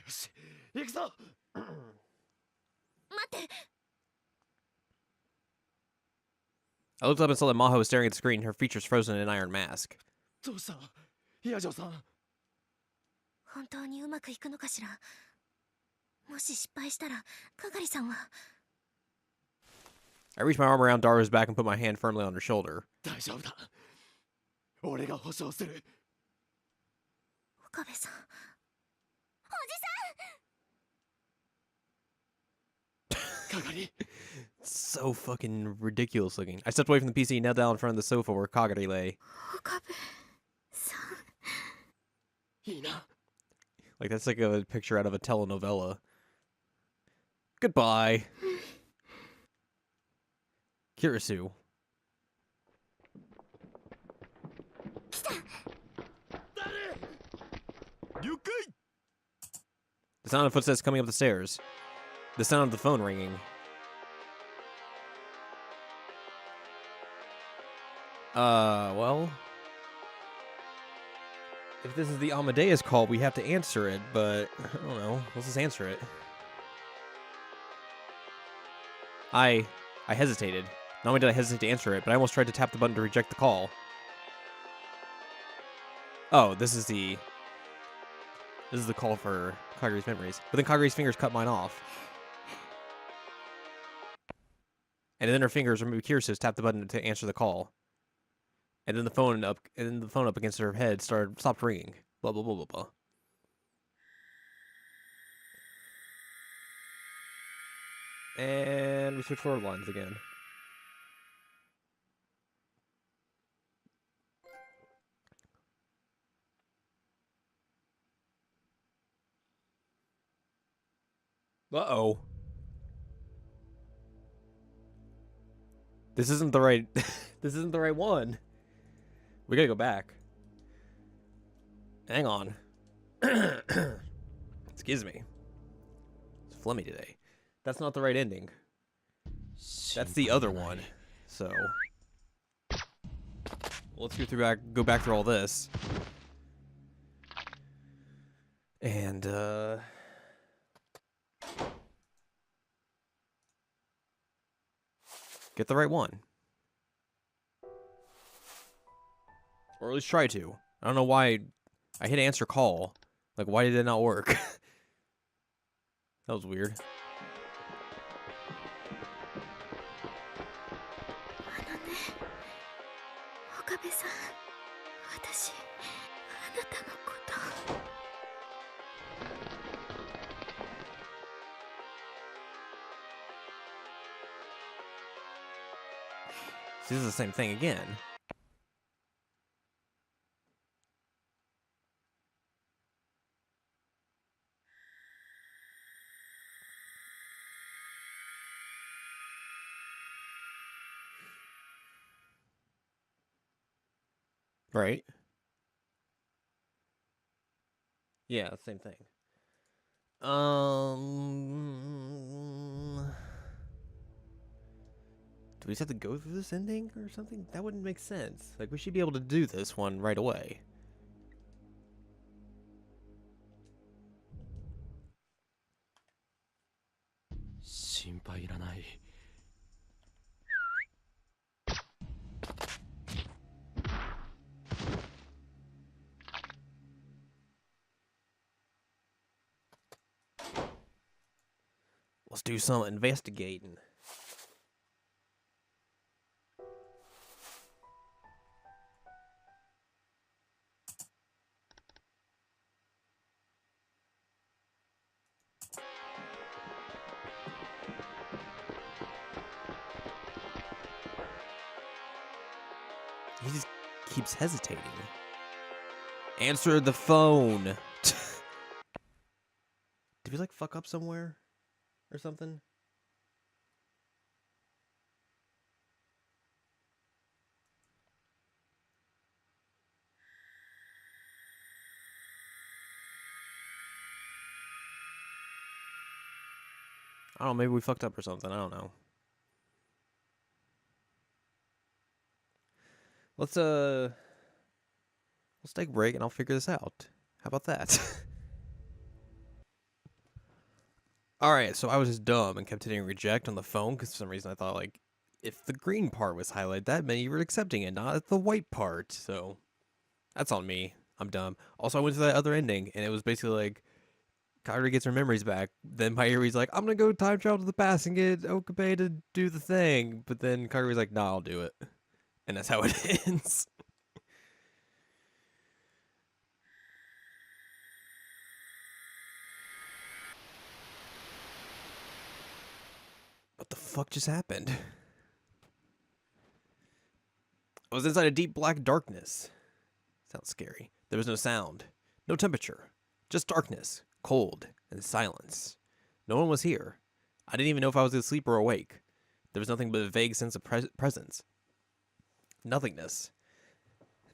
し、行くぞ。待って。 I looked up and saw that Maho was staring at the screen, her features frozen in an iron mask. どうしたヒアジョさん。本当にうまくいくのかしら。もし失敗したら、かがりさんは。I reached my arm around Daru's back and put my hand firmly on her shoulder. 大丈夫だ。俺が保証する。岡部さん。係。So fucking ridiculous looking. I stepped away from the PC and knelt down in front of the sofa where Kagari lay. 岡部さん。いいな。 Like, that's like a picture out of a telenovela. Goodbye. Kirisu. 了解。 The sound of footsteps coming up the stairs. The sound of the phone ringing. Well... If this is the Amadeus call, we have to answer it, but... I don't know. Let's just answer it. I hesitated. Not only did I hesitate to answer it, but I almost tried to tap the button to reject the call. Oh, this is the call for Kaguri's memories. But then Kaguri's fingers cut mine off. And then her fingers removed Kirisu's, tapped the button to answer the call. And then the phone up against her head stopped ringing. Blah blah blah blah blah. And we switch forward lines again. Uh-oh. This isn't the right this isn't the right one. We gotta go back. Hang on. Excuse me. It's phlegmy today. That's not the right ending. That's the other one. So let's go back through all this. And get the right one. Or at least try to. I don't know why I hit answer call. Like, why did it not work? That was weird. 岡部さん、私、あなたのこと。 See, this is the same thing again. Right? Yeah, same thing. Do we just have to go through this ending or something? That wouldn't make sense. Like, we should be able to do this one right away. Let's do some investigating. He just keeps hesitating. Answer the phone. Did we like fuck up somewhere or something? I don't know, maybe we fucked up or something. I don't know. Let's take a break and I'll figure this out. How about that? Alright, so I was just dumb and kept hitting reject on the phone because for some reason I thought, like, if the green part was highlighted, that meant you were accepting it, not the white part. So, that's on me. I'm dumb. Also, I went to that other ending, and it was basically like, Kyrie gets her memories back. Then Mayuri's like, I'm gonna go time travel to the past and get Okabe to do the thing. But then Kyrie's like, nah, I'll do it. And that's how it ends. What the fuck just happened? I was inside a deep black darkness. Sounds scary. There was no sound, no temperature, just darkness, cold, and silence. No one was here. I didn't even know if I was asleep or awake. There was nothing but a vague sense of presence. Nothingness.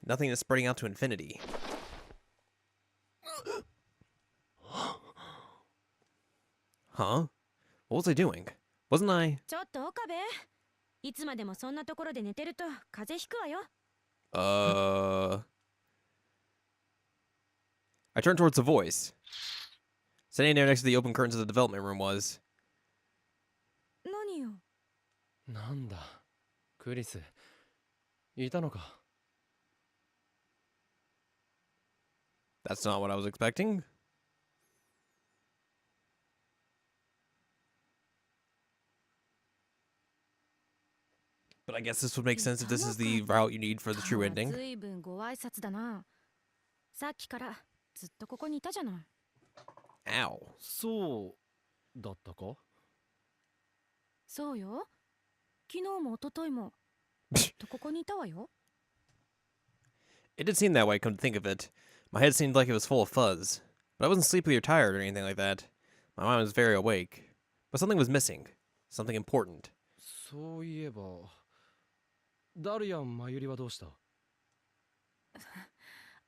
Nothingness spreading out to infinity. Huh? What was I doing? Wasn't I? ちょっと岡部、いつまでもそんなところで寝てると風邪ひくわよ。I turned towards the voice. Standing there next to the open curtains of the development room was... 何よ。なんだクリスいたのか That's not what I was expecting. But I guess this would make sense if this is the route you need for the true ending. ずいぶんご挨拶だな。さっきからずっとここにいたじゃない。Ow. そうだったかそうよ。昨日も一昨日もずっとここにいたわよ。It did seem that way, come to think of it. My head seemed like it was full of fuzz. But I wasn't sleepy or tired or anything like that. My mind was very awake. But something was missing. Something important. そういえばダルやマユリはどうした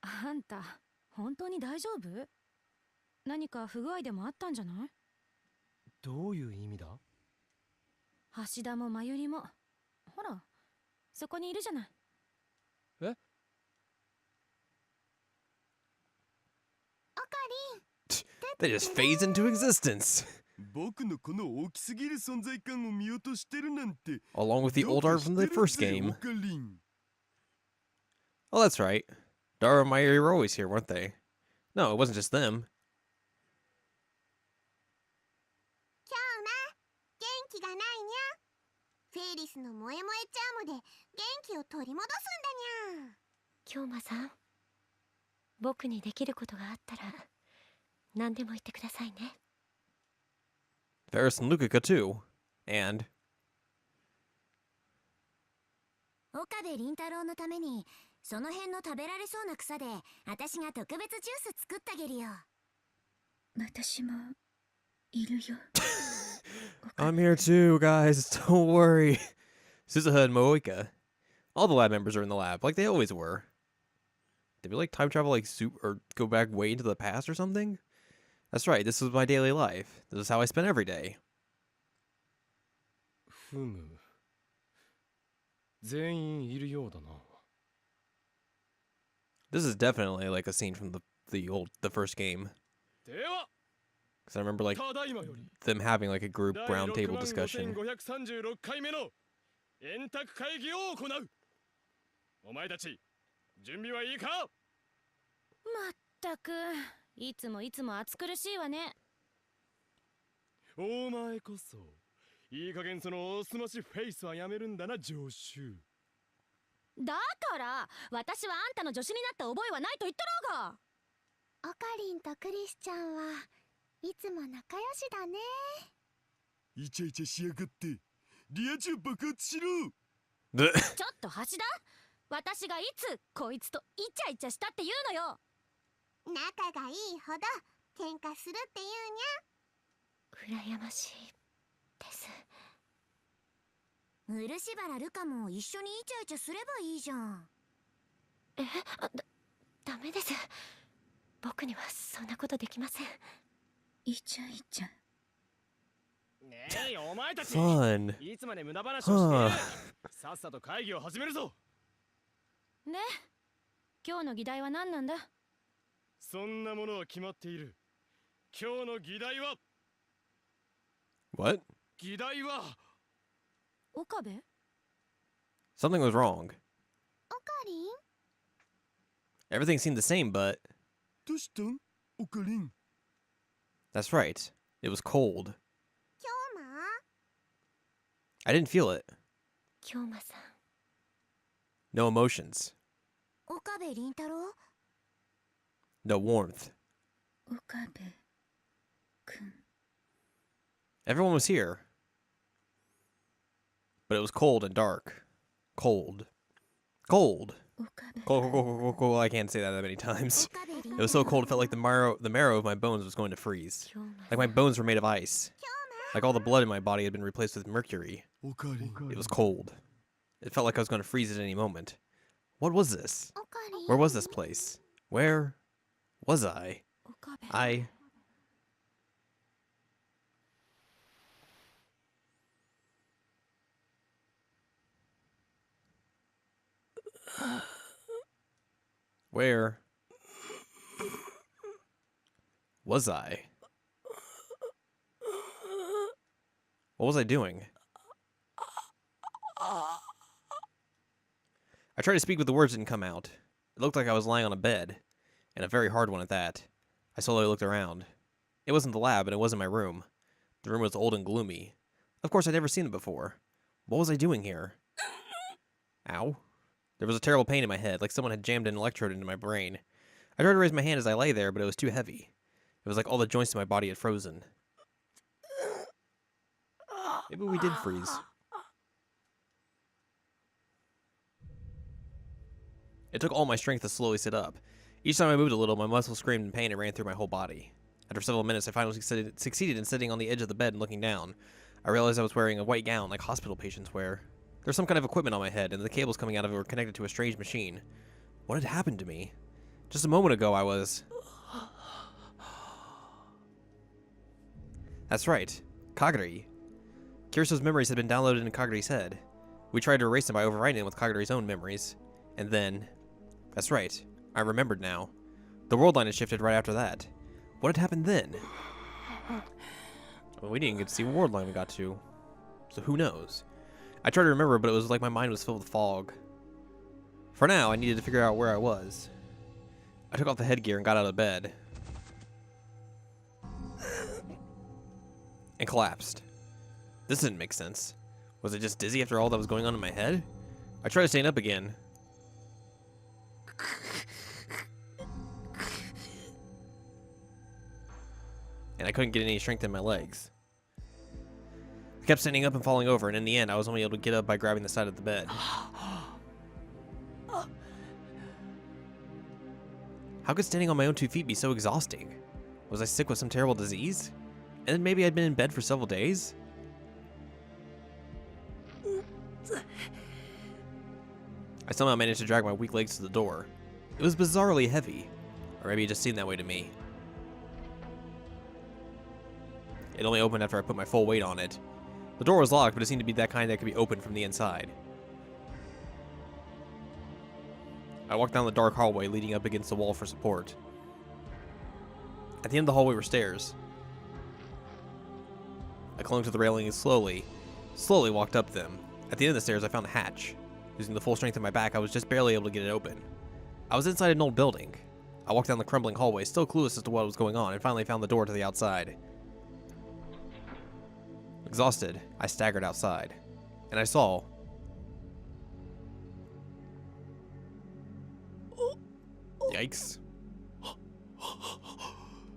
あんた、本当に大丈夫？何か不具合でもあったんじゃない？どういう意味だ橋田もまゆりも。ほら、そこにいるじゃない。え They just phase into existence. 僕のこの大きすぎる存在感を見落としてるなんて Along with the old art from the first game. オカリン Oh, that's right. Dara and Mayuri were always here, weren't they? No, it wasn't just them. 今日な、元気がないにゃ。フェイリスの萌え萌えチャームで元気を取り戻すんだにゃ。京馬さん、僕にできることがあったら何でも言ってくださいね。Varys and Lukica, too. And... 岡部倫太郎のためにその辺の食べられそうな草で私が特別ジュース作ってあげるよ。私もいるよ。I'm here too, guys. Don't worry. Suzuha and Moika. All the lab members are in the lab, like they always were. Did we, like, time travel, like, or go back way into the past or something? That's right, this is my daily life. This is how I spend every day. ふむ全員いるようだな This is definitely, like, a scene from the first game. では Because I remember, like, ただいまより them having, like, a group 第 round table discussion. 65536回目の円卓会議を行うお前たち準備はいいかまったく、いつも暑苦しいわね。お前こそいい加減そのおすましフェイスはやめるんだな常習だから私はあんたの助手になった覚えはないと言ったろうが。オカリンとクリスちゃんはいつも仲良しだね。イチャイチャしやがってリア充爆発しろちょっと橋田、私がいつこいつとイチャイチャしたって言うのよ。仲がいいほど喧嘩するって言うにゃ。羨ましいです。漆原ルカも一緒にイチャイチャすればいいじゃん。ダメです。僕にはそんなことできません。イチャイチャ。ねえお前たち Fun. いつまで無駄話をしてさっさと会議を始めるぞで、今日の議題は何なんだ。そんなものは決まっている今日の議題は What? 議題は岡部 Something was wrong. オカリン Everything seemed the same, but どうしたんオカリン that's right. It was cold. 京馬 I didn't feel it. 京馬さん No emotions. 岡部倫太郎 No warmth. 岡部くん Everyone was here. But it was cold and dark. Cold. Cold. 岡部 Cold, cold, cold, cold, cold. I can't say that many times. 岡部倫 It 太 was so 郎 cold it felt like the marrow of my bones was going to freeze. 京馬 Like my bones were made of ice. Like all the blood in my body had been replaced with mercury. オカリン It was cold. It felt like I was going to freeze at any moment. What was this? オカリン Where was this place? Where was I? 岡部 Where was I? What was I doing? I tried to speak, but the words didn't come out. It looked like I was lying on a bed, and a very hard one at that. I slowly looked around. It wasn't the lab, and it wasn't my room. The room was old and gloomy. Of course, I'd never seen it before. What was I doing here? Ow. There was a terrible pain in my head, like someone had jammed an electrode into my brain. I tried to raise my hand as I lay there, but it was too heavy. It was like all the joints in my body had frozen. Maybe we did freeze. It took all my strength to slowly sit up. Each time I moved a little, my muscles screamed in pain and ran through my whole body. After several minutes, I finally succeeded in sitting on the edge of the bed and looking down. I realized I was wearing a white gown like hospital patients wear. There was some kind of equipment on my head, and the cables coming out of it were connected to a strange machine. What had happened to me? Just a moment ago, I was... That's right. Kagari. Kiriso's memories had been downloaded into Kagari's head. We tried to erase them by overwriting them with Kagari's own memories. And then... That's right. I remembered now. The world line had shifted right after that. What had happened then? Well, we didn't get to see what world line we got to. So who knows? I tried to remember, but it was like my mind was filled with fog. For now, I needed to figure out where I was. I took off the headgear and got out of bed. And collapsed. This didn't make sense. Was I just dizzy after all that was going on in my head? I tried to stand up again. And I couldn't get any strength in my legs. I kept standing up and falling over, and in the end, I was only able to get up by grabbing the side of the bed. How could standing on my own 2 feet be so exhausting? Was I sick with some terrible disease? And then maybe I'd been in bed for several days? I somehow managed to drag my weak legs to the door. It was bizarrely heavy, or maybe it just seemed that way to me. It only opened after I put my full weight on it. The door was locked, but it seemed to be that kind that could be opened from the inside. I walked down the dark hallway leading up against the wall for support. At the end of the hallway were stairs. I clung to the railing and slowly walked up them. At the end of the stairs, I found a hatch. Using the full strength of my back, I was just barely able to get it open. I was inside an old building. I walked down the crumbling hallway, still clueless as to what was going on, and finally found the door to the outside. Exhausted, I staggered outside, and I saw... Yikes.